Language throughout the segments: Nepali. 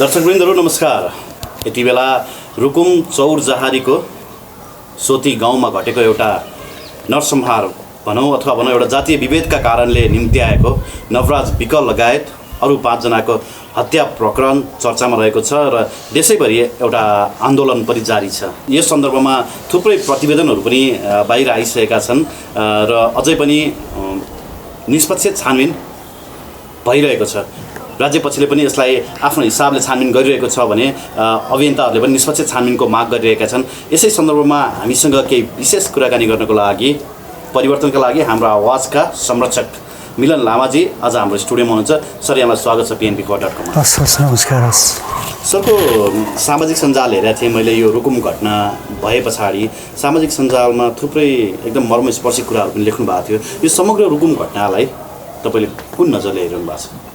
दर्शकवृन्दहरू नमस्कार। यति बेला रुकुम चौरजहारीको सोती गाउँमा घटेको एउटा नरसंहार भनौँ अथवा एउटा जातीय विभेदका कारणले निम्ति आएको नवराज विकल लगायत अरू 5 जनाको हत्या प्रकरण चर्चामा रहेको छ र देशैभरि एउटा आन्दोलन पनि जारी छ। यस सन्दर्भमा थुप्रै प्रतिवेदनहरू पनि बाहिर आइसकेका छन् र अझै पनि निष्पक्ष छानबिन भइरहेको छ। राज्यपक्षले पनि यसलाई आफ्नो हिसाबले छानबिन गरिरहेको छ भने अभियन्ताहरूले पनि निष्पक्ष छानबिनको माग गरिरहेका छन्। यसै सन्दर्भमा हामीसँग केही विशेष कुराकानी गर्नको लागि परिवर्तनका लागि हाम्रो आवाजका संरक्षक मिलन लामाजी आज हाम्रो स्टुडियोमा हुनुहुन्छ। सर, यहाँलाई स्वागत छ PNB.com। हस्, नमस्कार। सरको सामाजिक सञ्जाल हेरेको थिएँ मैले। यो रुकुम घटना भए पछाडि सामाजिक सञ्जालमा थुप्रै एकदम मर्मस्पर्शी कुराहरू पनि लेख्नु भएको थियो। यो समग्र रुकुम घटनालाई तपाईँले कुन नजरले हेरिरहनु भएको छ?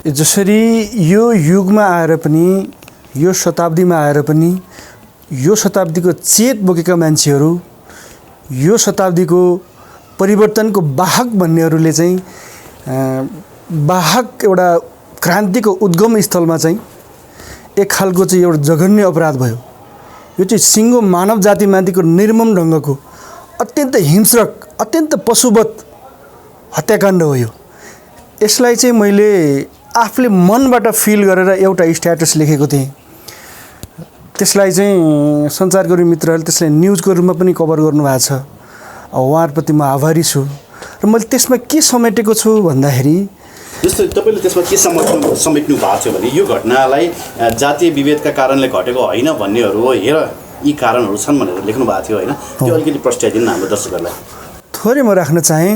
जसरी यो युगमा आएर पनि, यो शताब्दीमा आएर पनि, यो शताब्दीको चेत बोकेका मान्छेहरू, यो शताब्दीको परिवर्तनको वाहक भन्नेहरूले चाहिँ वाहक एउटा क्रान्तिको उद्गम स्थलमा चाहिँ एक खालको चाहिँ एउटा जघन्य अपराध भयो। यो चाहिँ सिङ्गो मानव जातिमाथिको निर्मम ढङ्गको अत्यन्त हिंस्रक, अत्यन्त पशुवत हत्याकाण्ड हो। यसलाई चाहिँ मैले आफूले मनबाट फिल गरेर एउटा स्ट्याटस लेखेको थिएँ। त्यसलाई चाहिँ सञ्चारकर्मी मित्रहरूले त्यसलाई न्युजको रूपमा पनि कभर गर्नुभएको छ। उहाँहरूप्रति म आभारी छु। र मैले त्यसमा के समेटेको छु भन्दाखेरि, जस्तो तपाईँले त्यसमा के समेट्नु भएको थियो भने यो घटनालाई जातीय विभेदका कारणले घटेको होइन भन्नेहरू हो, हेर यी कारणहरू छन् भनेर लेख्नु भएको थियो होइन? त्यो अलिकति प्रस्ट्याइदिनु हाम्रो दर्शकहरूलाई। थोरै म राख्न चाहेँ।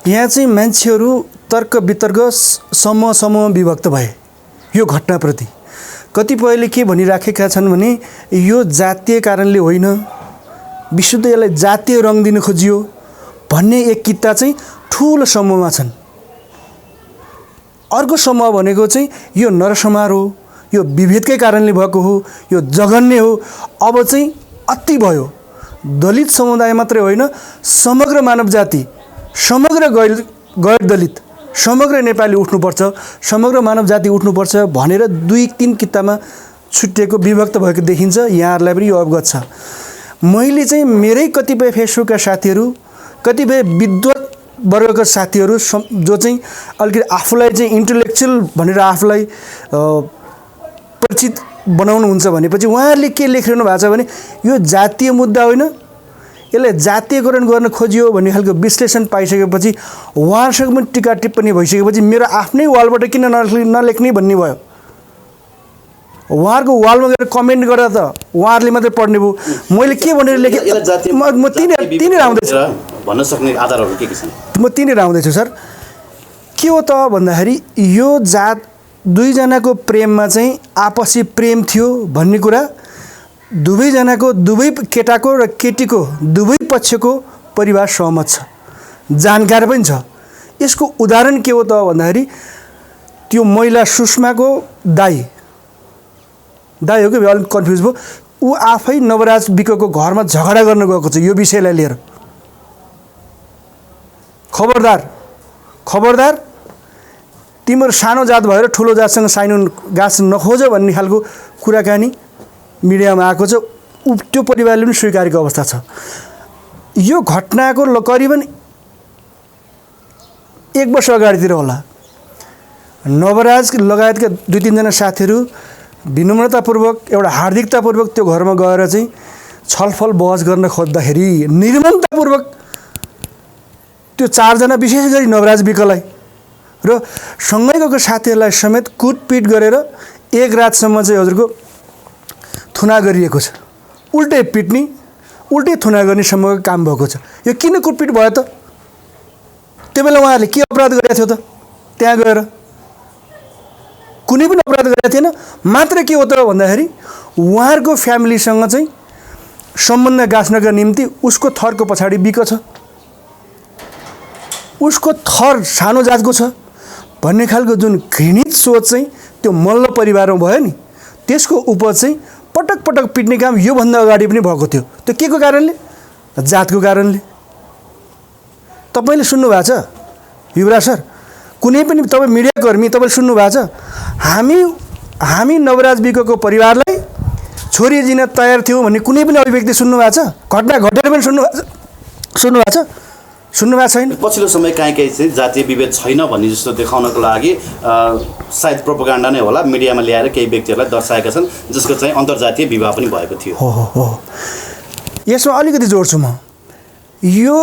यहाँ चाहिँ मान्छेहरू तर्क वितर्क समूह विभक्त भए यो घटनाप्रति। कतिपयले के भनिराखेका छन् भने यो जातीय कारणले होइन, विशुद्ध यसलाई जातीय रङ दिन खोजियो भन्ने एक किता चाहिँ ठुलो समूहमा छन्। अर्को समूह भनेको चाहिँ यो नरसंहार हो, यो विभेदकै कारणले भएको हो, यो जघन्य हो, अब चाहिँ अति भयो। दलित समुदाय मात्रै होइन, समग्र मानव जाति, समग्र गैर दलित, समग्र नेपाली उठ्नुपर्छ, समग्र मानव जाति उठ्नुपर्छ भनेर 2-3 कितामा छुट्टिएको विभक्त भएको देखिन्छ। यहाँहरूलाई पनि यो अवगत छ। मैले चाहिँ मेरै कतिपय फेसबुकका साथीहरू, कतिपय विद्वत वर्गका साथीहरू जो चाहिँ अलिकति आफूलाई चाहिँ इन्टेलेक्चुअल भनेर आफूलाई परिचित बनाउनुहुन्छ भनेपछि उहाँहरूले के लेखिरहनु भएको छ भने यो जातीय मुद्दा होइन, यसलाई जातीयकरण गर्न खोजियो भन्ने खालको विश्लेषण पाइसकेपछि उहाँहरूसँग पनि टिका टिप्पणी भइसकेपछि मेरो आफ्नै वालबाट किन नलेख्ने भन्ने भयो। उहाँहरूको वालमा गएर कमेन्ट गरेर त उहाँहरूले मात्रै पढ्ने भयो। मैले के भनेर लेखेँ म तिनीहरू आउँदैछु भन्न सक्ने आधारहरू के छन्? म तिनीहरू आउँदैछु। सर, के हो त भन्दाखेरि यो जात 2 जनाको प्रेममा चाहिँ आपसी प्रेम थियो भन्ने कुरा दुवैजनाको, दुवै केटाको र केटीको दुवै पक्षको परिवार सहमत छ, जानकार पनि छ। यसको उदाहरण के हो त भन्दाखेरि त्यो महिला सुषमाको दाई हो कि अलिक कन्फ्युज भयो। ऊ आफै नवराज विकको घरमा झगडा गर्न गएको छ यो विषयलाई लिएर। खबरदार तिम्रो सानो जात भएर ठुलो जातसँग साइनो गाँस नखोज भन्ने खालको कुराकानी मिडियामा आएको छ। त्यो परिवारले पनि स्वीकारेको अवस्था छ। यो घटनाको करिबन 1 वर्ष अगाडितिर होला नवराज लगायतका 2-3 जना साथीहरू विनम्रतापूर्वक, एउटा हार्दिकतापूर्वक त्यो घरमा गएर चाहिँ छलफल बहस गर्न खोज्दाखेरि निर्ममतापूर्वक त्यो 4 जना, विशेष गरी नवराज विकलाई र सँगै गएको साथीहरूलाई समेत कुटपिट गरेर 1 रातसम्म चाहिँ हजुरको थुना गरिएको छ। उल्टै पिट्ने, उल्टै थुना गर्नेसम्मको काम भएको छ। यो किन कुटपिट भयो त? त्यो बेला उहाँहरूले के अपराध गरेको थियो त? त्यहाँ गएर कुनै पनि अपराध गरेको थिएन। मात्र के हो त भन्दाखेरि उहाँहरूको फ्यामिलीसँग चाहिँ सम्बन्ध गाँच्नका निम्ति उसको थरको पछाडि विक छ, उसको थर सानो जातको छ भन्ने खालको जुन घृणित सोच चाहिँ त्यो मल्ल परिवारमा भयो नि, त्यसको उपज चाहिँ पटक पटक पिट्ने काम योभन्दा अगाडि पनि भएको थियो। त्यो के को कारणले? जातको कारणले। तपाईँले सुन्नुभएको छ युवराज सर, कुनै पनि तपाईँ मिडियाकर्मी तपाईँले सुन्नुभएको छ, हामी हामी नवराज विकको परिवारलाई छोरी दिन तयार थियो भन्ने कुनै पनि अभिव्यक्ति सुन्नुभएको छ? घटना घटेर पनि सुन्नुभएको छ? सुन्नुभएको छैन। पछिल्लो समय काहीँ चाहिँ जातीय विभेद छैन भन्ने जस्तो देखाउनको लागि सायद प्रोपोगन्डा नै होला, मिडियामा ल्याएर केही व्यक्तिहरूलाई दर्शाएका छन् जसको चाहिँ अन्तर्जातीय विवाह पनि भएको थियो। हो यसमा अलिकति जोड्छु म। यो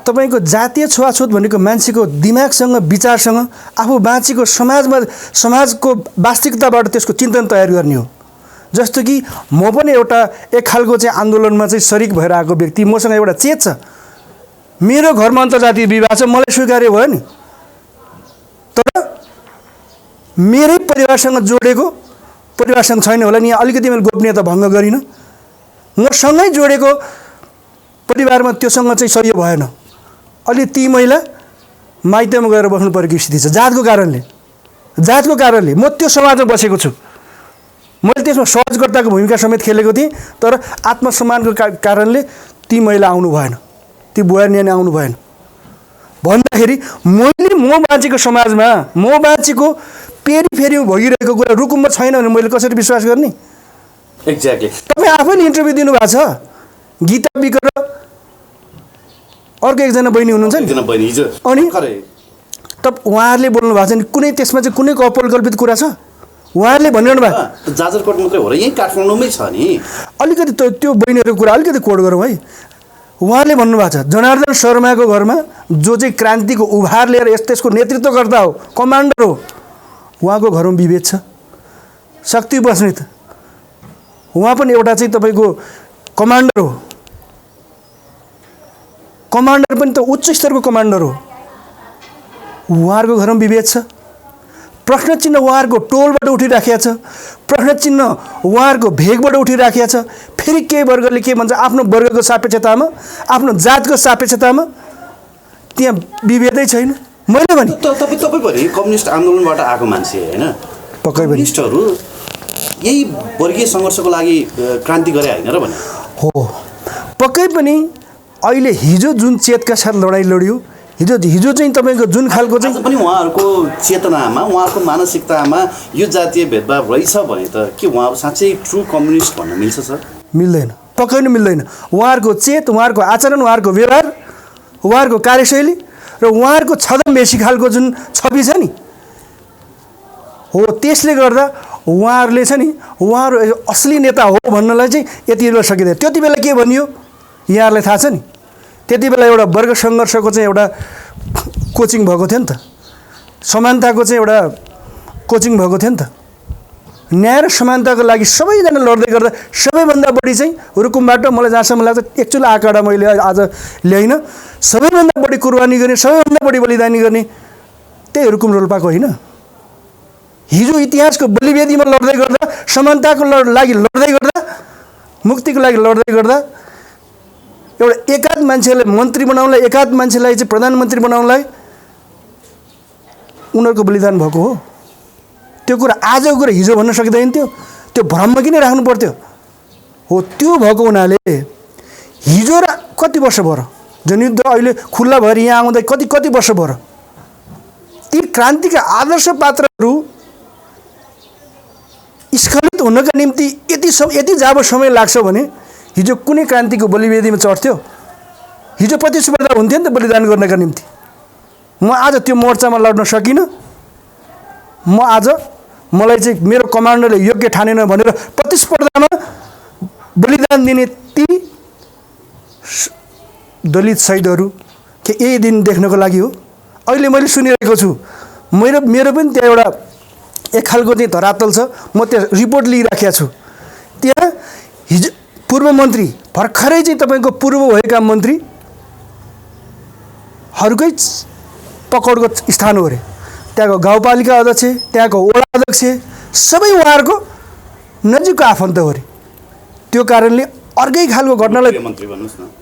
तपाईँको जातीय छुवाछुत भनेको मान्छेको दिमागसँग विचारसँग आफू बाँचेको समाजको वास्तविकताबाट त्यसको चिन्तन तयार गर्ने हो। जस्तो कि म पनि एउटा एक खालको चाहिँ आन्दोलनमा चाहिँ सरिक भएर आएको व्यक्ति, मसँग एउटा चेत छ। मेरो घरमा अन्तर्जातीय विवाह छ, मलाई स्वीकार्य भयो नि। तर मेरै परिवारसँग जोडेको परिवारसँग छैन होला नि, यहाँ अलिकति मैले गोपनीयता भङ्ग गरिनँ। मसँगै जोडेको परिवारमा त्योसँग चाहिँ सही भएन। अलि ती महिला माइतीमा गएर बस्नु परेको स्थिति छ जातको कारणले। म त्यो समाजमा बसेको छु, मैले त्यसमा सहजकर्ताको भूमिका समेत खेलेको थिएँ। तर आत्मसम्मानको कारणले ती महिला आउनु भएन, ती बुहारी नानी आउनु भएन। भन्दाखेरि म बाँचेको समाजमा, म बाँचेको फेरि भइरहेको कुरा रुकुममा छैन भने मैले कसरी विश्वास गर्ने? एक्ज्याक्टली। तपाईँ आफैले इन्टरभ्यू दिनुभएको छ। गीता विक र अर्को एकजना बहिनी हुनुहुन्छ नि, अनि उहाँहरूले बोल्नु भएको छ नि, कुनै त्यसमा चाहिँ कुनै कल्पित कुरा छ? उहाँहरूले भनिरहनु भएको जाजरकोट मात्रै हो र यहीँ काठमाडौँमै छ नि। अलिकति त्यो बहिनीहरूको कुरा अलिकति कोड गरौँ है। उहाँले भन्नुभएको छ जनार्दन शर्माको घरमा जो चाहिँ क्रान्तिको उभार लिएर त्यसको नेतृत्वकर्ता हो, कमान्डर हो, उहाँको घरमा विभेद छ। शक्ति बस्नेत उहाँ पनि एउटा चाहिँ तपाईँको कमान्डर हो। कमान्डर पनि त उच्च स्तरको कमान्डर हो, उहाँहरूको घरमा विभेद छ। प्रश्न चिन्ह उहाँहरूको टोलबाट उठिराखेको छ, प्रश्न चिन्ह उहाँहरूको भेगबाट उठिराखेको छ। फेरि केही वर्गले के भन्छ, आफ्नो वर्गको सापेक्षतामा, आफ्नो जातको सापेक्षतामा त्यहाँ विभेदै छैन। मैले भने तपाईँ पनि कम्युनिस्ट आन्दोलनबाट आएको मान्छे होइन? पक्कै पनि कम्युनिस्टहरू यही वर्गीय सङ्घर्षको लागि क्रान्ति गरे होइन र भने? हो, पक्कै पनि। अहिले हिजो जुन चेतका साथ लडाइँ लडियो, हिजो चाहिँ तपाईँको जुन खालको चाहिँ पनि उहाँहरूको चेतनामा, उहाँहरूको मानसिकतामा यो जातीय भेदभाव रहेछ भने त के उहाँ साँच्चै ट्रु कम्युनिस्ट भन्न मिल्छ सर? मिल्दैन, पक्कै पनि मिल्दैन। उहाँहरूको चेत, उहाँहरूको आचरण, उहाँहरूको व्यवहार, उहाँहरूको कार्यशैली र उहाँहरूको छदमवेशी खालको जुन छवि छ नि, हो त्यसले गर्दा उहाँहरूले छ नि, उहाँहरू असली नेता हो भन्नलाई चाहिँ यति बेला सकिँदैन। त्यति बेला के भनियो यहाँहरूलाई थाहा छ नि? त्यति बेला एउटा वर्ग सङ्घर्षको चाहिँ एउटा कोचिङ भएको थियो नि त, समानताको चाहिँ एउटा कोचिङ भएको थियो नि त। न्याय र समानताको लागि सबैजना लड्दै गर्दा सबैभन्दा बढी चाहिँ रुकुमबाट मलाई जहाँसम्म लाग्छ, एक्चुअली आँकडा मैले आज ल्याइनँ, सबैभन्दा बढी कुर्बानी गर्ने, सबैभन्दा बढी बलिदानी गर्ने त्यही रुकुम रोल्पाको होइन? हिजो इतिहासको बलिवेदीमा लड्दै गर्दा, समानताको लागि लड्दै गर्दा, मुक्तिको लागि लड्दै गर्दा एउटा एकाध मान्छेलाई मन्त्री बनाउनलाई, एकाध मान्छेलाई चाहिँ प्रधानमन्त्री बनाउनलाई उनीहरूको बलिदान भएको हो। त्यो कुरा आजको कुरा हिजो भन्न सकिँदैन थियो, त्यो भ्रममा किन राख्नु पर्थ्यो? हो, त्यो भएको हुनाले हिजो र कति वर्ष भयो जनयुद्ध अहिले खुल्ला भएर यहाँ आउँदा कति वर्ष भयो? ती क्रान्तिका आदर्श पात्रहरू स्खलित हुनका निम्ति यति जब समय लाग्छ भने हिजो कुनै क्रान्तिको बलिवेदीमा चढ्थ्यो? हिजो प्रतिस्पर्धा हुन्थ्यो नि त बलिदान गर्नका निम्ति। म आज त्यो मोर्चामा लड्न सकिनँ। म आज मलाई चाहिँ मेरो कमान्डरले योग्य ठानेन भनेर प्रतिस्पर्धामा बलिदान दिने ती दलित शहीदहरू के यही दिन देख्नको लागि हो? अहिले मैले सुनिरहेको छु, मेरो पनि त्यहाँ एउटा एक खालको चाहिँ धरातल छ, म त्यहाँ रिपोर्ट लिइराखेको छु। त्यहाँ हिजो पूर्व मन्त्री, भर्खरै चाहिँ तपाईँको पूर्व भएका मन्त्रीहरूकै पकडको स्थान हो अरे। त्यहाँको गाउँपालिका अध्यक्ष, त्यहाँको वडा अध्यक्ष सबै उहाँहरूको नजिकको आफन्त हो अरे। त्यो कारणले अर्कै खालको घटनालाई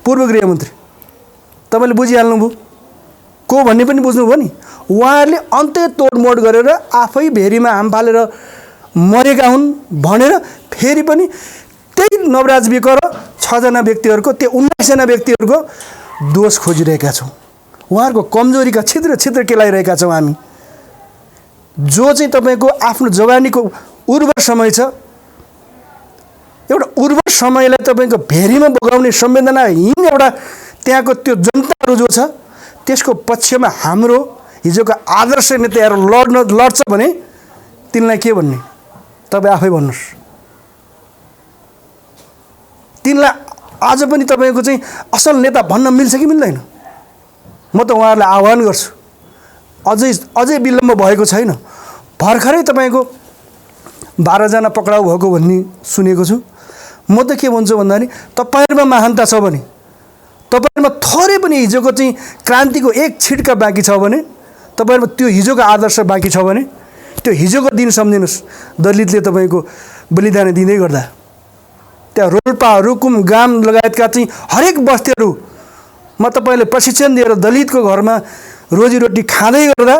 पूर्व गृहमन्त्री तपाईँले बुझिहाल्नुभयो, को भन्ने पनि बुझ्नुभयो नि। उहाँहरूले अन्त्य तोडमोड गरेर आफै भेरीमा हाम फालेर मरेका हुन् भनेर फेरि पनि त्यही नवराज विक र 6 जना व्यक्तिहरूको, त्यो 19 जना व्यक्तिहरूको दोष खोजिरहेका छौँ। उहाँहरूको कमजोरीका छिद्र केलाइरहेका छौँ हामी। जो चाहिँ तपाईँको आफ्नो जवानीको उर्वर समय छ, एउटा उर्वर समयलाई तपाईँको भेरीमा बगाउने संवेदनाहीन एउटा त्यहाँको त्यो जनताहरू जो छ त्यसको पक्षमा हाम्रो हिजोको आदर्श नेताहरू लड्छ भने तिनलाई के भन्ने? तपाईँ आफै भन्नुहोस्। तिनलाई आज पनि तपाईँको चाहिँ असल नेता भन्न मिल्छ कि मिल्दैन? म त उहाँहरूलाई आह्वान गर्छु, अझै विलम्ब भएको छैन। भर्खरै तपाईँको 12 जना पक्राउ भएको भन्ने सुनेको छु। म त के भन्छु भन्दाखेरि तपाईँहरूमा महानता छ भने, तपाईँहरूमा थोरै पनि हिजोको चाहिँ क्रान्तिको एक छिटका बाँकी छ भने, तपाईँहरूमा त्यो हिजोको आदर्श बाँकी छ भने त्यो हिजोको दिन सम्झिनुहोस्। दलितले तपाईँको बलिदान दिँदै गर्दा त्यहाँ रोल्पा, रुकुम, गाम लगायतका चाहिँ हरेक बस्तीहरूमा तपाईँले प्रशिक्षण दिएर दलितको घरमा रोजीरोटी खाँदै गर्दा,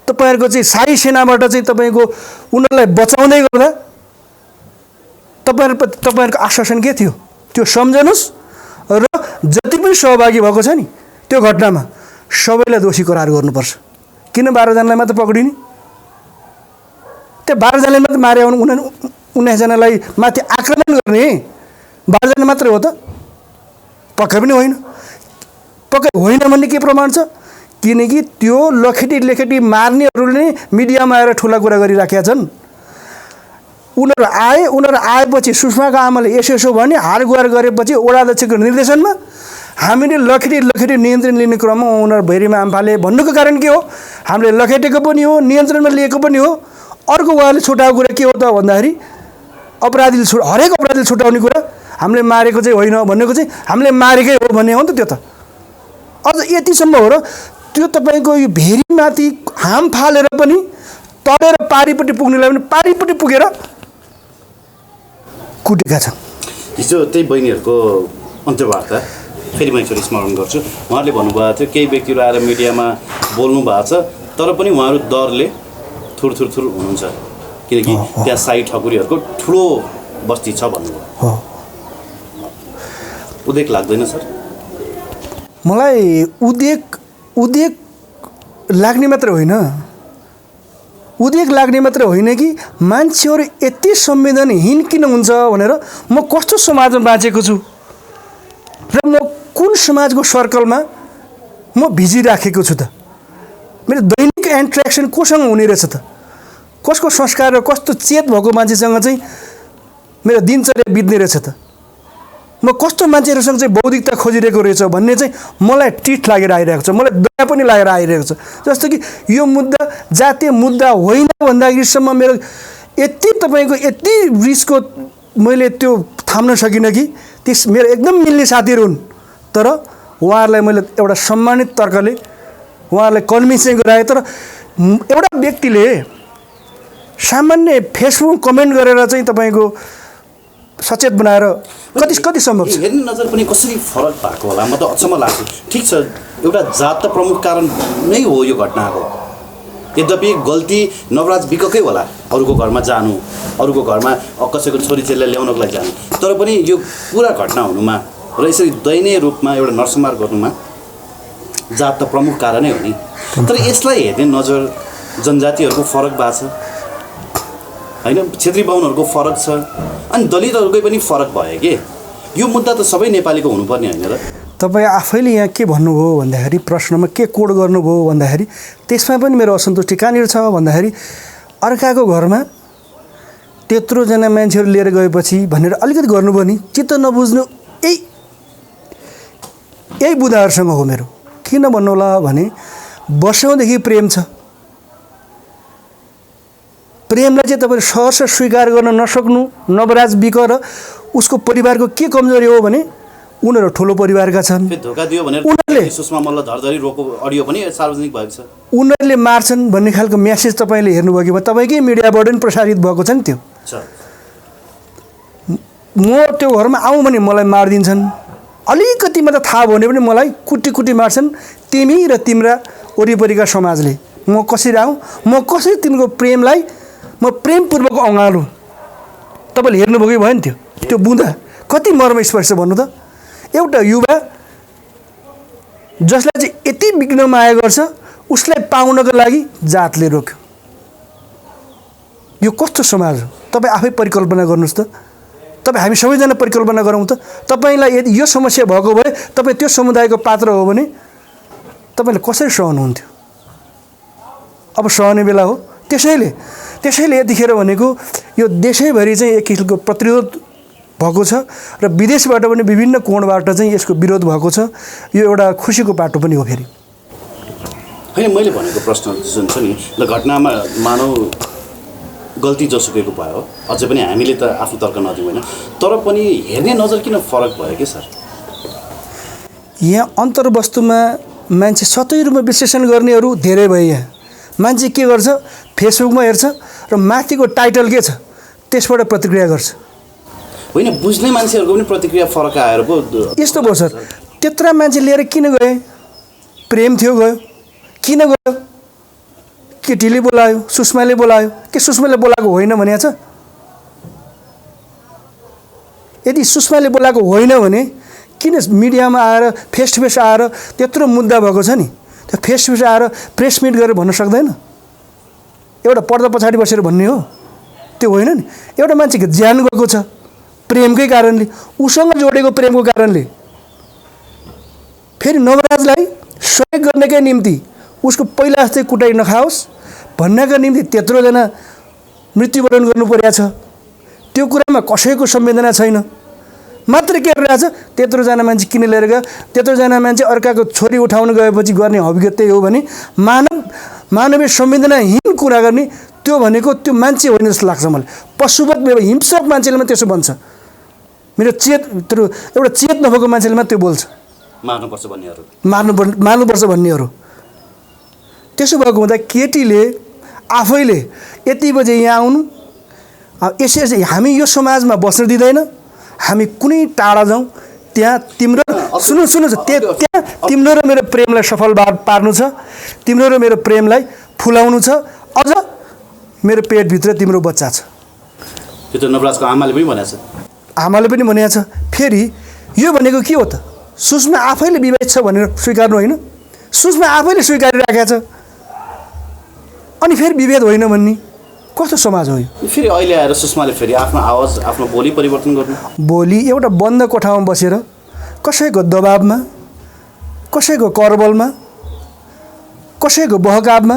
तपाईँहरूको चाहिँ शाही सेनाबाट चाहिँ तपाईँको उनीहरूलाई बचाउँदै गर्दा तपाईँहरूको आश्वासन के थियो? त्यो सम्झनुहोस् र जति पनि सहभागी भएको छ नि त्यो घटनामा सबैलाई दोषी करार गर्नुपर्छ। किन 12 जनालाई मात्र पक्रिने? त्यो 12 जनाले मात्र मारे 19 जनालाई माथि आक्रमण गर्ने 12 जना मात्रै हो त? पक्कै पनि होइन। पक्कै होइन भन्ने के प्रमाण छ? किनकि त्यो लखेटी मार्नेहरूले मिडियामा आएर ठुला कुरा गरिराखेका छन्। उनीहरू आएपछि सुषमाको आमाले यसो भने हार गुहार गरेपछि वडा अध्यक्षको निर्देशनमा हामीले लखेटी नियन्त्रण लिने क्रममा उनीहरू भैरीमा आम्फाले भन्नुको कारण के हो? हामीले लखेटेको पनि हो, नियन्त्रणमा लिएको पनि हो। अर्को उहाँले छुटाएको कुरा के हो त भन्दाखेरि हरेक अपराधीले छुटाउने कुरा, हामीले मारेको चाहिँ होइन भन्नेको चाहिँ हामीले मारेकै हो भन्ने हो नि त। त्यो त अझ यतिसम्म हो र त्यो तपाईँको यो भेरीमाथि हाम फालेर पनि तडेर पारिपट्टि पुग्नेलाई पनि पारिपट्टि पुगेर कुटेका छन्। हिजो त्यही बहिनीहरूको अन्त्यवार्ता फेरि म एकचोटि स्मरण गर्छु। उहाँहरूले भन्नुभएको थियो केही व्यक्तिहरू आएर मिडियामा बोल्नु भएको छ, तर पनि उहाँहरू डरले थुर हुनुहुन्छ किनकि त्यहाँ साई ठकुरीहरूको ठुलो बस्ती छ भन्नुभयो। उदेक लाग्दैन सर? मलाई उदेक लाग्ने मात्र होइन, उदेक लाग्ने मात्र होइन कि मान्छेहरू यति संवेदनहीन किन हुन्छ भनेर म कस्तो समाजमा बाँचेको छु र म कुन समाजको सर्कलमा म भिजिराखेको छु त? मेरो दैनिक इन्ट्रेक्सन कोसँग हुने रहेछ त? कसको संस्कार र कस्तो चेत भएको मान्छेसँग चाहिँ मेरो दिनचर्या बित्ने रहेछ त? म कस्तो मान्छेहरूसँग चाहिँ बौद्धिकता खोजिरहेको रहेछ भन्ने चाहिँ मलाई टिठ लागेर आइरहेको छ, मलाई दया पनि लागेर आइरहेको छ। जस्तो कि यो मुद्दा जातीय मुद्दा होइन भन्दाखेरिसम्म मेरो यति रिसको मैले त्यो थाम्न सकिनँ कि त्यस मेरो एकदम मिल्ने साथीहरू हुन्, तर उहाँहरूलाई मैले एउटा सम्मानित तर्कले उहाँहरूलाई कन्भिन्स चाहिँ गराएँ। तर एउटा व्यक्तिले सामान्य फेसबुक कमेन्ट गरेर चाहिँ तपाईँको सचेत बनाएर कति सम्भव छ? हेर्ने नजर पनि कसरी फरक भएको होला म त अचम्म लाग्छ। ठिक छ, एउटा जात त प्रमुख कारण नै हो यो घटनाको, यद्यपि गल्ती नवराज विककै होला, अरूको घरमा जानु, अरूको घरमा कसैको छोरीचेलीलाई ल्याउनको लागि जानु, तर पनि यो पुरा घटना हुनुमा र यसरी दयनीय रूपमा एउटा नरसंहार गर्नुमा जात त प्रमुख कारणै हो नि। तर यसलाई हेर्ने नजर जनजातिहरूको फरक भएको छ होइन, क्षेत्री बाहुनहरूको फरक छ अनि दलितहरूकै पनि फरक भयो कि यो मुद्दा त सबै नेपालीको हुनुपर्ने होइन र? तपाईँ आफैले यहाँ के भन्नुभयो भन्दाखेरि, प्रश्नमा के कोड गर्नुभयो भन्दाखेरि त्यसमा पनि मेरो असन्तुष्टि कहाँनिर छ भन्दाखेरि अर्काको घरमा त्यत्रोजना मान्छेहरू लिएर गएपछि भनेर अलिकति गर्नुभयो नि, चित्त नबुझ्नु यही बुदाहरूसँग हो मेरो। किन भन्नु होला भने वर्षौँदेखि प्रेम छ, प्रेमलाई चाहिँ तपाईँले सहर्ष स्वीकार गर्न नसक्नु। नवराज विक र उसको परिवारको के कमजोरी हो भने उनीहरू ठुलो परिवारका छन्। धोका दियो भनेर उनीहरूले सुषमा मल्ल धरधरी रोको अडियो पनि सार्वजनिक भएको छ। उनीहरूले मार्छन् भन्ने खालको मेसेज तपाईँले हेर्नुभयो कि तपाईँकै मिडियाबाट पनि प्रसारित भएको छ नि। त्यो म त्यो घरमा आउँ भने मलाई मारिदिन्छन्, अलिकति मात्र थाहा भयो भने पनि मलाई कुटी मार्छन् तिमी र तिम्रा वरिपरिका समाजले। म कसरी आउँ, म कसरी तिम्रो प्रेमलाई म प्रेमपूर्वक अँगालुँ? तपाईँले हेर्नुभयो कि भयो नि त्यो बुँदा कति मर्मस्पर्श भन्नु त। एउटा युवा जसलाई चाहिँ यति बिग्न माया गर्छ उसलाई पाउनको लागि जातले रोक्यो। यो कस्तो समाज हो? तपाईँ आफै परिकल्पना गर्नुहोस् त। तपाईँ हामी सबैजना परिकल्पना गरौँ त। तपाईँलाई यदि यो समस्या भएको भए तपाईँ त्यो समुदायको पात्र हो भने तपाईँले कसरी सहनुहुन्थ्यो? अब सहने बेला हो। त्यसैले यतिखेर भनेको यो देशैभरि चाहिँ एक किसिमको प्रतिरोध भएको छ र विदेशबाट पनि विभिन्न कोणबाट चाहिँ यसको विरोध भएको छ। यो एउटा खुसीको पाटो पनि हो। फेरि होइन, मैले भनेको प्रश्न जुन छ नि, ल घटनामा मानव गल्ती जोसुकैको भयो, अझै पनि हामीले त आफ्नो तर्क नदिउँ होइन, तर पनि हेर्ने नजर किन फरक भयो कि सर? यहाँ अन्तर्वस्तुमा मान्छे सतै रूपमा विश्लेषण गर्नेहरू धेरै भए। यहाँ मान्छे के गर्छ, फेसबुकमा हेर्छ र माथिको टाइटल के छ त्यसबाट प्रतिक्रिया गर्छ। होइन, बुझ्ने मान्छेहरूको पनि प्रतिक्रिया फरक आएर पो यस्तो भयो सर। त्यत्रा मान्छे लिएर किन गए? प्रेम थियो गयो। किन गयो? केटीले बोलायो, सुषमाले बोलायो कि सुषमाले बोलाएको होइन भनेको छ? यदि सुषमाले बोलाएको होइन भने किन मिडियामा आएर फेस टु फेस आएर त्यत्रो मुद्दा भएको छ नि, त्यो फेस टु फेस आएर प्रेस मिट गरेर भन्न सक्दैन? एउटा पर्दा पछाडि बसेर भन्ने हो? त्यो होइन नि। एउटा मान्छेको ज्यान गएको छ प्रेमकै कारणले, उसँग जोडेको प्रेमको कारणले। फेरि नवराजलाई सहयोग गर्नकै निम्ति उसको पहिला जस्तै कुटाइ नखाओस् भन्नका निम्ति त्यत्रोजना मृत्युवरण गर्नु परेको छ। त्यो कुरामा कसैको संवेदना छैन। मात्र के गरिरहेछ, त्यत्रोजना मान्छे किन लिएर गयो, त्यत्रोजना मान्छे अर्काको छोरी उठाउन गएपछि गर्ने हविगत त्यही हो भने मानवीय संवेदनाहीन कुरा गर्ने त्यो भनेको त्यो मान्छे होइन जस्तो लाग्छ मलाई। पशुवत हिंसक मान्छेले मात्रै त्यसो भन्छ। मेरो एउटा चेत नभएको मान्छेले मात्रै त्यो बोल्छ, मार्नुपर्छ भन्नेहरू, मार्नुपर्छ भन्नेहरू। त्यसो भएको हुँदा केटीले आफैले यति बजे यहाँ आउनु, यसरी हामी यो समाजमा बस्न दिँदैन, हामी कुनै टाढा जाउँ, त्यहाँ तिम्रो सुन्नु त्यहाँ तिम्रो र मेरो प्रेमलाई सफल पार्नु छ, तिम्रो र मेरो प्रेमलाई फुलाउनु छ, अझ मेरो पेटभित्र तिम्रो बच्चा छ। त्यो त नवराजको आमाले पनि भनेको छ। आमाले पनि भनेको छ। फेरि यो भनेको के हो त? सुषमा आफैले विवाहित छ भनेर स्वीकार्नु होइन, सुषमा आफैले स्वीकारिराखेको छ अनि फेरि विभेद होइन भन्ने कस्तो समाज हो यो? फेरि अहिले आएर सुषमाले फेरि आफ्नो आवाज, आफ्नो बोली परिवर्तन गर्नु। बोली एउटा बन्द कोठामा बसेर कसैको दबाबमा, कसैको करबलमा, कसैको बहकावमा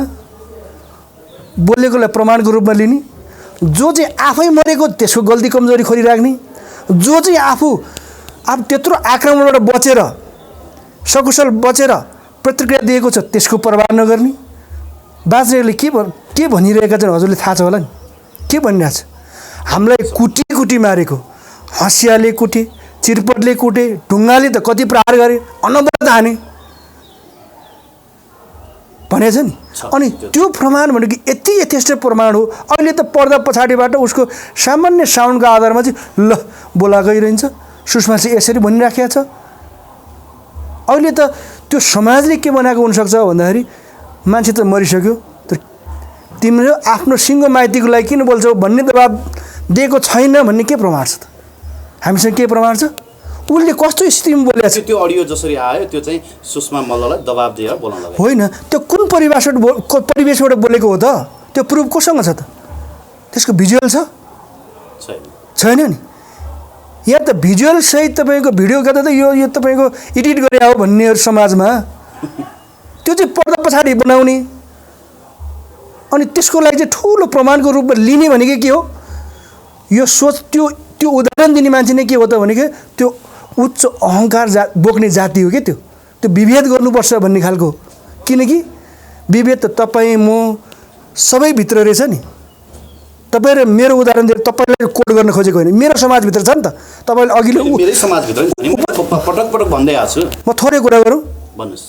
बोलेकोलाई प्रमाणको रूपमा लिने, जो चाहिँ आफै मरेको त्यसको गल्ती कमजोरी खोलिराख्ने, जो चाहिँ आफू त्यत्रो आक्रमणबाट बचेर सकुशल बचेर प्रतिक्रिया दिएको छ त्यसको परवाह नगर्ने। बाँच्नेहरूले के भनिरहेका छन् हजुरले थाहा छ होला नि? के भनिरहेछ? हामीलाई कुटी मारेको, हँसियाले कुटे, चिरपटले कुटे, ढुङ्गाले त कति प्रहार गरे, अनवरत हाने भनेछ नि। अनि त्यो प्रमाण भनेको यति यथेष्ट प्रमाण हो। अहिले त पर्दा पछाडिबाट उसको सामान्य साउन्डको आधारमा चाहिँ ल बोलाएकै रहन्छ, सुषमा चाहिँ यसरी भनिराखेको छ। अहिले त त्यो समाजले के बनाएको हुनसक्छ भन्दाखेरि मान्छे त मरिसक्यो, तर तिम्रो आफ्नो सिङ्गो माइतीको लागि किन बोल्छौ भन्ने दबाब दिएको छैन भन्ने के प्रमाण छ त? हामीसँग के प्रमाण छ? उसले कस्तो स्थितिमा बोलेको छ? त्यो अडियो जसरी आयो त्यो चाहिँ सुषमा मल्ललाई दबाब दिएर बोल्न लाग्यो होइन। त्यो कुन परिवेशबाट बोलेको हो त? त्यो प्रुफ कोसँग छ त? त्यसको भिजुअल छ? छैन नि। यहाँ त भिजुअल सहित तपाईँको भिडियो गर्दा त यो तपाईँको एडिट गरे हो भन्नेहरू समाजमा त्यो चाहिँ पर्दा पछाडि बनाउने अनि त्यसको लागि चाहिँ ठुलो प्रमाणको रूपमा लिने भनेको के हो? यो सोच त्यो उदाहरण दिने मान्छे नै के हो त भनेको त्यो उच्च अहङ्कार बोक्ने जाति हो क्या त्यो विभेद गर्नुपर्छ भन्ने खालको। किनकि विभेद त तपाईँ म सबैभित्र रहेछ नि। तपाईँ र मेरो उदाहरण दिएर तपाईँलाई कोड गर्न खोजेको होइन, मेरो समाजभित्र छ नि त। तपाईँले अघिल्लो मेरै समाजभित्र पटक भन्दै आएको छु। म थोरै कुरा गरौँ, भन्नुहोस्।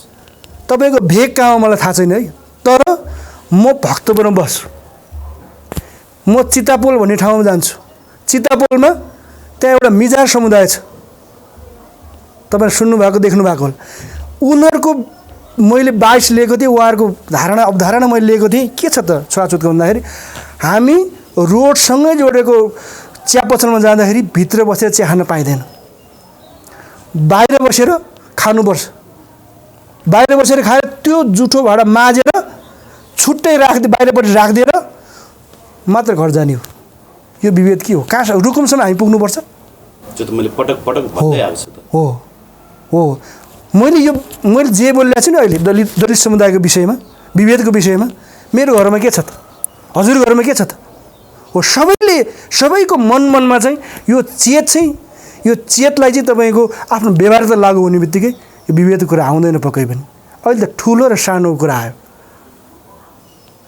तपाईँको भेग कहाँ हो मलाई थाहा छैन है, तर म भक्तपुरमा बस्छु। म चितापोल भन्ने ठाउँमा जान्छु। चितापोलमा त्यहाँ एउटा मिजार समुदाय छ, तपाईँले सुन्नुभएको देख्नुभएको होला। उनीहरूको मैले 22 लिएको थिएँ, उहाँहरूको अवधारणा मैले लिएको थिएँ। के छ त छुवाछुतको भन्दाखेरि हामी रोडसँगै जोडेको चिया पसलमा जाँदाखेरि भित्र बसेर चिया खान पाइँदैन, बाहिर बसेर खानुपर्छ। बाहिर बसेर खाएर त्यो जुठो भाँडा माझेर छुट्टै बाहिरपट्टि राखिदिएर मात्र घर जाने हो। यो विभेद के हो? कहाँ रुकुमसम्म हामी पुग्नुपर्छ? त्यो त मैले पटक पटक भन्दै आएको छु त। हो मैले जे बोलिरहेको छु नि अहिले दलित समुदायको विषयमा, विभेदको विषयमा, मेरो घरमा के छ त? हजुर घरमा के छ त? हो, सबैको मनमा चाहिँ यो चेतलाई चाहिँ तपाईँको आफ्नो व्यवहार त लागु हुने बित्तिकै यो विभेदको कुरा आउँदैन पक्कै पनि। अहिले त ठुलो र सानो कुरा आयो।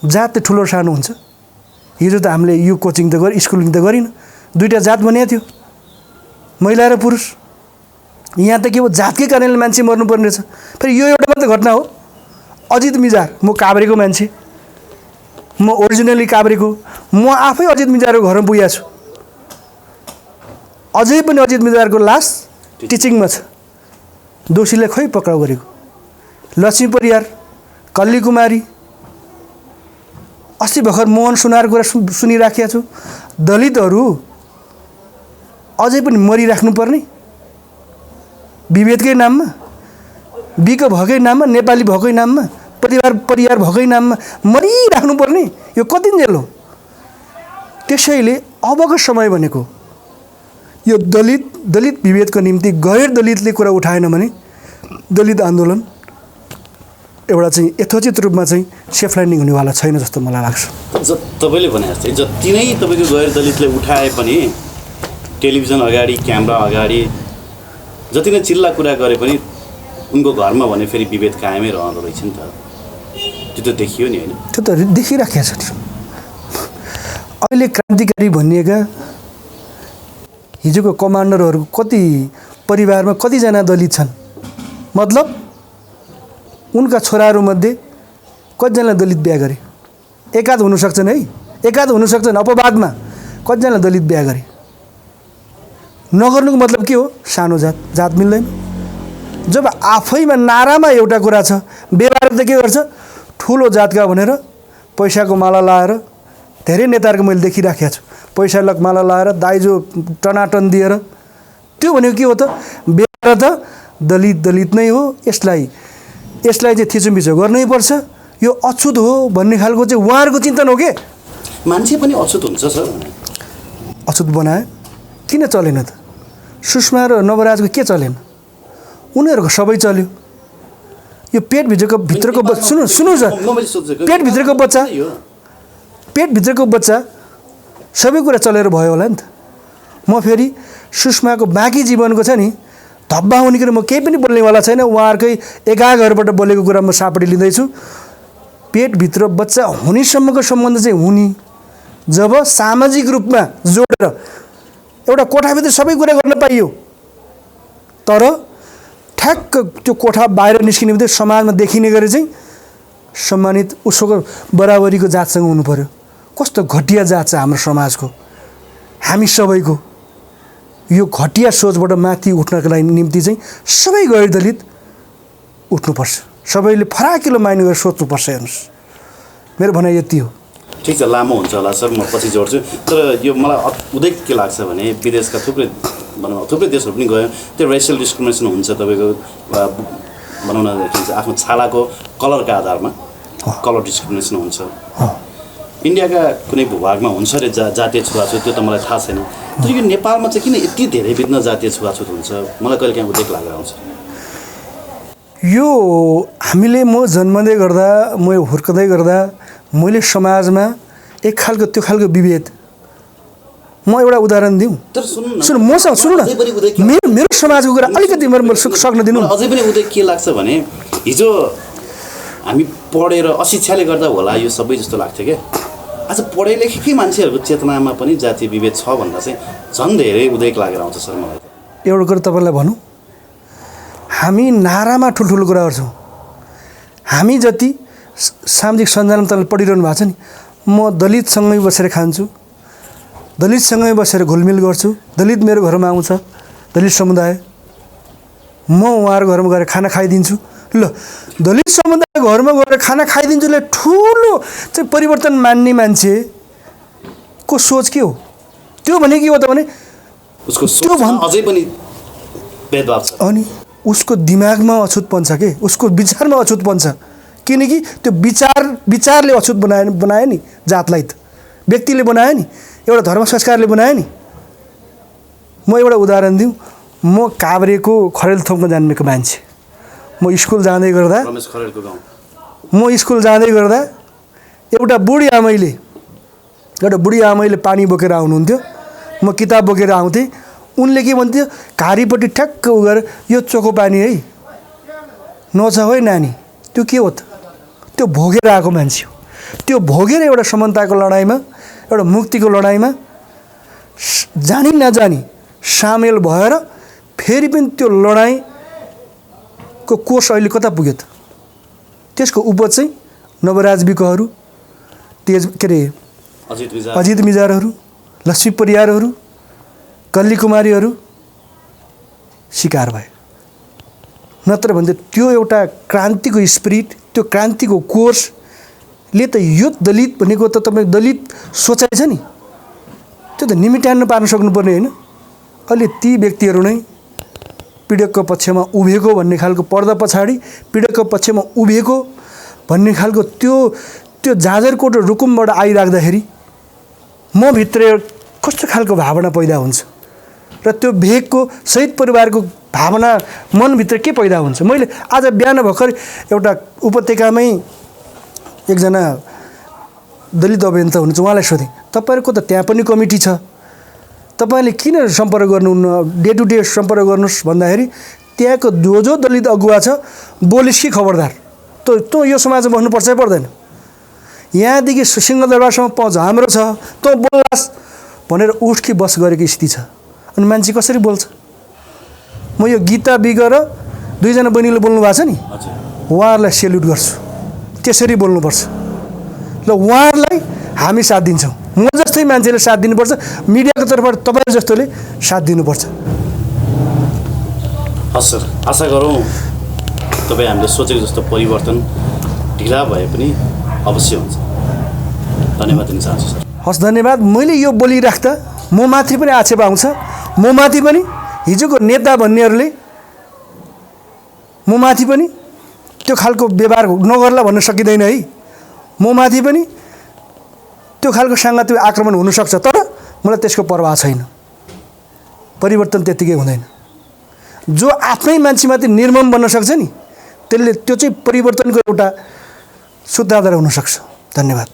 जात त ठुलो र सानो हुन्छ। हिजो त हामीले यो कोचिङ त स्कुलिङ त गरिन, दुईवटा जात बनिएको थियो, महिला र पुरुष। यहाँ त के हो, जातकै कारणले मान्छे मर्नुपर्ने रहेछ। फेरि यो एउटा मात्रै घटना हो। अजित मिजार, म काभ्रेको मान्छे, म ओरिजिनली काभ्रेको, म आफै अजित मिजारको घरमा पुगेको छु। अझै पनि अजित मिजारको लास टिचिङमा छ। दोषीले खै पक्राउ गरेको? लक्ष्मी परियार, कल्ली कुमारी, अस्ति भर्खर मोहन सुनार कुरा सुनिराखेको छु। दलितहरू अझै पनि मरिराख्नुपर्ने विभेदकै नाममा, बिको भएकै नाममा, नेपाली भएकै नाममा, परिवार भएकै नाममा मरिराख्नुपर्ने, यो कतिन्जेल हो? त्यसैले अबको समय भनेको यो दलित विभेदको निम्ति गैर दलितले कुरा उठाएन भने दलित आन्दोलन एउटा चाहिँ यथोचित रूपमा चाहिँ सेफ ल्यान्डिङ हुनेवाला छैन जस्तो मलाई लाग्छ। तपाईँले भने जस्तै जति नै तपाईँको गैर दलितले उठाए पनि टेलिभिजन अगाडि, क्यामेरा अगाडि जति नै चिल्ला कुरा गरे पनि उनको घरमा भने फेरि विभेद कायमै रहँदो रहेछ नि त। त्यो त देखियो नि, होइन? त्यो त देखिराखेको छ। अहिले क्रान्तिकारी भनिएका हिजोको कमान्डरहरू कति परिवारमा कतिजना दलित छन्? मतलब उनका छोराहरूमध्ये कतिजना दलित बिहा गरे? एकाध हुन सक्छन् है, एकाध हुन सक्छन्। अपवादमा कतिजना दलित बिहा गरे? नगर्नुको मतलब के हो? सानो जात मिल्दैन। जब आफैमा नारामा एउटा कुरा छ, व्यवहार त के गर्छ? ठुलो जातका भनेर पैसाको माला लाएर, धेरै नेताहरूको मैले देखिराखेको छु, पैसा माला लाएर दाइजो टनाटन दिएर, त्यो भनेको के हो त? व्यवहार त दलित नै हो, यसलाई चाहिँ थिचोमिचो गर्नै पर्छ, यो अछुत हो भन्ने खालको चाहिँ उहाँहरूको चिन्तन हो के? मान्छे पनि अछुत हुन्छ सर। अछुत बनाए किन चलेन त? सुषमा र नवराजको के चलेन? उनीहरूको सबै चल्यो। यो पेटभित्रको सुन्नु सर, पेटभित्रको बच्चा सबै कुरा चलेर भयो होला नि त। म फेरि सुषमाको बाँकी जीवनको छ नि धब्बा हुने कुरा म केही पनि बोल्नेवाला छैन। उहाँहरूकै एकाघरबाट बोलेको कुरा म सापडी लिँदैछु। पेटभित्र बच्चा हुनेसम्मको सम्बन्ध चाहिँ हुने, जब सामाजिक रूपमा जोडेर एउटा कोठाभित्र सबै कुरा गर्न पाइयो, तर ठ्याक्क त्यो कोठा बाहिर निस्किने बित्तिकै समाजमा देखिने गरी चाहिँ सम्मानित उसको बराबरीको जातसँग हुनु पर्यो। कस्तो घटिया जात छ हाम्रो समाजको, हामी सबैको। यो घटिया सोचबाट माथि उठ्नको लागि निम्ति चाहिँ सबै गैर दलित उठ्नुपर्छ। सबैले फराकिलो माइन्ड गरेर सोच्नुपर्छ। हेर्नुहोस्, मेरो भनाइ यति हो। ठिक छ, लामो हुन्छ होला सर, म पछि जोड्छु। तर यो मलाई उदेक के लाग्छ भने विदेशका थुप्रै देशहरू पनि गयो, त्यो रेसियल डिस्क्रिमिनेसन हुन्छ तपाईँको भनौँ न आफ्नो छालाको कलरका आधारमा कलर डिस्क्रिमिनेसन हुन्छ। इन्डियाका कुनै भूभागमा हुन्छ अरे जातीय छुवाछुत, त्यो त मलाई थाहा छैन। तर यो नेपालमा चाहिँ किन यति धेरै भिन्न जातीय छुवाछुत हुन्छ? मलाई कहिले काहीँ उदेक लागेर आउँछ। यो हामीले म जन्मँदै गर्दा, म हुर्कँदै गर्दा मैले समाजमा एक खालको त्यो खालको विभेद, म एउटा उदाहरण दिउँ। सुन्नु मसँग सुन्नु न, मेरो समाजको कुरा अलिकति म सक्न दिनु। अझै पनि उदेक के लाग्छ भने हिजो हामी पढेर अशिक्षाले गर्दा होला यो सबै जस्तो लाग्थ्यो क्या। आज पढे लेखेकै मान्छेहरूको चेतनामा पनि जातीय विभेद छ भन्दा चाहिँ झन् धेरै उदेक लागेर आउँछ सर मलाई। एउटा कुरा तपाईँलाई भनौँ, हामी नारामा ठुल्ठुलो कुरा गर्छौँ। हामी जति सामाजिक सञ्जालमा तपाईँले पढिरहनु भएको छ नि, म दलितसँगै बसेर खान्छु, दलितसँगै बसेर घुलमिल गर्छु, दलित मेरो घरमा आउँछ, दलित समुदाय, म उहाँहरूको घरमा गएर खाना खाइदिन्छु। ल, दलित समुदाय घरमा गएर खाना खाइदिन्छुले ठुलो चाहिँ परिवर्तन मान्ने मान्छेको सोच के हो? त्यो भने के हो त भने उसको अझै पनि भेदभाव छ। अनि उसको दिमागमा अछुतपन छ के, उसको विचारमा अछुतपन छ। किनकि त्यो विचारले अछुत बनायो नि जातलाई, त व्यक्तिले बनायो नि। एउटा धर्म संस्कारले बनायो नि। म एउटा उदाहरण दिउँ, म काभ्रेको खरेल थोकमा जन्मेको मान्छे। म स्कुल जाँदै गर्दा रमेश खरेलको गाउँ। एउटा बुढी आमैले पानी बोकेर आउनुहुन्थ्यो, म किताब बोकेर आउँथेँ। उनले के भन्थ्यो, घारीपट्टि ठ्याक्क उ गरेर यो चोखो पानी है, नछ है नानी। त्यो के हो त? त्यो भोगेर आएको मान्छे हो। त्यो भोगेर एउटा समानताको लडाइँमा, एउटा मुक्तिको लडाइँमा जानी नजानी सामेल भएर फेरि पनि त्यो लडाइँको कोष अहिले कता पुग्यो त? त्यसको उपज चाहिँ नवराज विकहरू, अजित मिजारहरू, लक्ष्मी परियारहरू, कल्ली कुमारीहरू शिकार भए। नत्र भने त्यो एउटा क्रान्तिको स्पिरिट, त्यो क्रान्तिको कोर्सले त यो दलित भनेको त तपाईँ दलित सोचाइ छ नि, त्यो त निमिटान्न पार्न सक्नुपर्ने होइन। अहिले ती व्यक्तिहरू नै पीडकको पक्षमा उभिएको भन्ने खालको, पर्दा पछाडि पीडकको पक्षमा उभिएको भन्ने खालको त्यो जाजरकोट र रुकुमबाट आइराख्दाखेरि म भित्र कस्तो खालको भावना पैदा हुन्छ र त्यो भेगको शहीद परिवारको भावना मनभित्र के पैदा हुन्छ। मैले आज बिहान भर्खर एउटा उपत्यकामै एकजना दलित अभियन्ता हुनुहुन्छ, उहाँलाई सोधेँ, तपाईँहरूको त त्यहाँ पनि कमिटी छ, तपाईँले किन सम्पर्क गर्नुहुन्न, डे टु डे सम्पर्क गर्नुहोस् भन्दाखेरि त्यहाँको जो दलित अगुवा छ बोलिस् कि खबरदार, तँ यो समाजमा बस्नुपर्छ है पर्दैन, यहाँदेखि सिंहदरबारसम्म पहुँच हाम्रो छ, तँ बोल्लास् भनेर उठ्की बस गरेको स्थिति छ। अनि मान्छे कसरी बोल्छ? म यो गीता बिग र दुईजना बहिनीले बोल्नु भएको छ नि, उहाँहरूलाई सेल्युट गर्छु। त्यसरी बोल्नुपर्छ। ल उहाँहरूलाई हामी साथ दिन्छौँ। म जस्तै मान्छेले साथ दिनुपर्छ, मिडियाको तर्फबाट तपाईँ जस्तोले साथ दिनुपर्छ। हस् सर, आशा गरौँ तपाईँ हामीले सोचेको जस्तो परिवर्तन ढिला भए पनि अवश्य हुन्छ। धन्यवाद दिन चाहन्छु सर। हस् धन्यवाद। मैले यो बोलिराख्दा म माथि पनि आक्षेप आउँछ, म माथि पनि हिजोको नेता भन्नेहरूले म माथि पनि त्यो खालको व्यवहार नगर्ला भन्न सकिँदैन है। म माथि पनि त्यो खालको साङ्घातिक आक्रमण हुनसक्छ, तर मलाई त्यसको परवाह छैन। परिवर्तन त्यत्तिकै हुँदैन। जो आफ्नै मान्छेमाथि निर्मम बन्न सक्छ नि, त्यो चाहिँ परिवर्तनको एउटा सूत्रधार हुनसक्छ। धन्यवाद।